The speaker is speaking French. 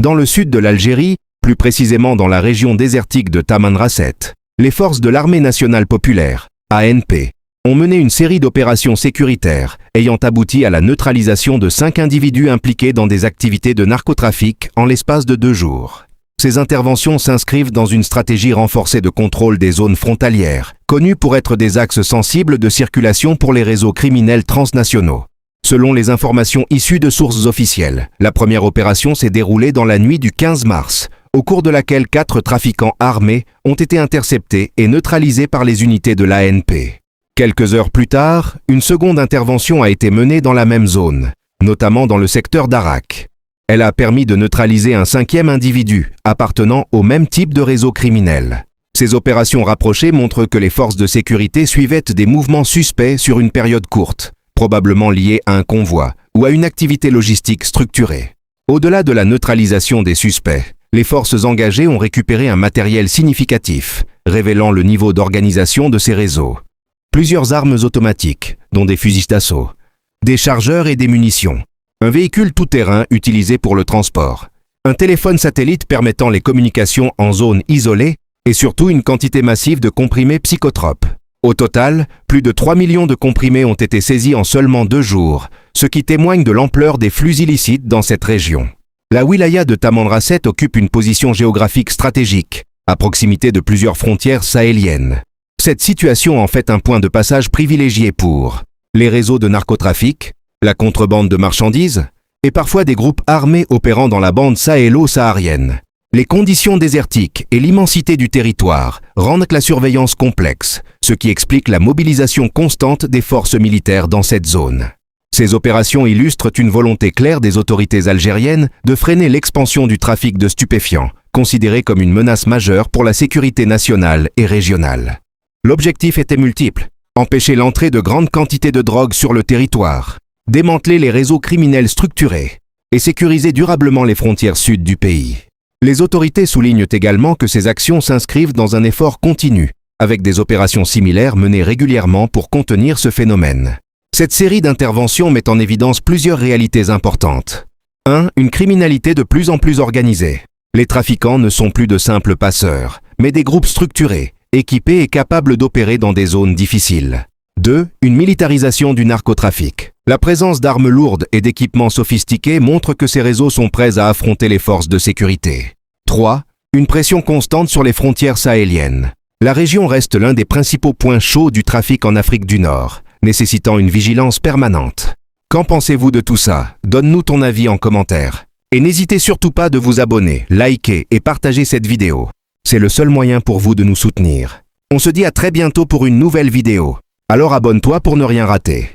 Dans le sud de l'Algérie, plus précisément dans la région désertique de Tamanrasset, les forces de l'Armée nationale populaire, ANP, ont mené une série d'opérations sécuritaires ayant abouti à la neutralisation de 5 individus impliqués dans des activités de narcotrafic en l'espace de 2 jours. Ces interventions s'inscrivent dans une stratégie renforcée de contrôle des zones frontalières, connues pour être des axes sensibles de circulation pour les réseaux criminels transnationaux. Selon les informations issues de sources officielles, la première opération s'est déroulée dans la nuit du 15 mars, au cours de laquelle 4 trafiquants armés ont été interceptés et neutralisés par les unités de l'ANP. Quelques heures plus tard, une seconde intervention a été menée dans la même zone, notamment dans le secteur d'Arak. Elle a permis de neutraliser un 5e individu appartenant au même type de réseau criminel. Ces opérations rapprochées montrent que les forces de sécurité suivaient des mouvements suspects sur une période courte, probablement liés à un convoi ou à une activité logistique structurée. Au-delà de la neutralisation des suspects, les forces engagées ont récupéré un matériel significatif, révélant le niveau d'organisation de ces réseaux. Plusieurs armes automatiques, dont des fusils d'assaut, des chargeurs et des munitions, un véhicule tout-terrain utilisé pour le transport, un téléphone satellite permettant les communications en zone isolée et surtout une quantité massive de comprimés psychotropes. Au total, plus de 3 millions de comprimés ont été saisis en seulement 2 jours, ce qui témoigne de l'ampleur des flux illicites dans cette région. La wilaya de Tamanrasset occupe une position géographique stratégique, à proximité de plusieurs frontières sahéliennes. Cette situation en fait un point de passage privilégié pour les réseaux de narcotrafic, la contrebande de marchandises et parfois des groupes armés opérant dans la bande sahélo-saharienne. Les conditions désertiques et l'immensité du territoire rendent la surveillance complexe, ce qui explique la mobilisation constante des forces militaires dans cette zone. Ces opérations illustrent une volonté claire des autorités algériennes de freiner l'expansion du trafic de stupéfiants, considéré comme une menace majeure pour la sécurité nationale et régionale. L'objectif était multiple: empêcher l'entrée de grandes quantités de drogue sur le territoire, démanteler les réseaux criminels structurés et sécuriser durablement les frontières sud du pays. Les autorités soulignent également que ces actions s'inscrivent dans un effort continu, avec des opérations similaires menées régulièrement pour contenir ce phénomène. Cette série d'interventions met en évidence plusieurs réalités importantes. 1. Une criminalité de plus en plus organisée. Les trafiquants ne sont plus de simples passeurs, mais des groupes structurés, équipés et capables d'opérer dans des zones difficiles. 2. Une militarisation du narcotrafic. La présence d'armes lourdes et d'équipements sophistiqués montre que ces réseaux sont prêts à affronter les forces de sécurité. 3. Une pression constante sur les frontières sahéliennes. La région reste l'un des principaux points chauds du trafic en Afrique du Nord, nécessitant une vigilance permanente. Qu'en pensez-vous de tout ça? Donne-nous ton avis en commentaire. Et n'hésitez surtout pas de vous abonner, liker et partager cette vidéo. C'est le seul moyen pour vous de nous soutenir. On se dit à très bientôt pour une nouvelle vidéo. Alors abonne-toi pour ne rien rater.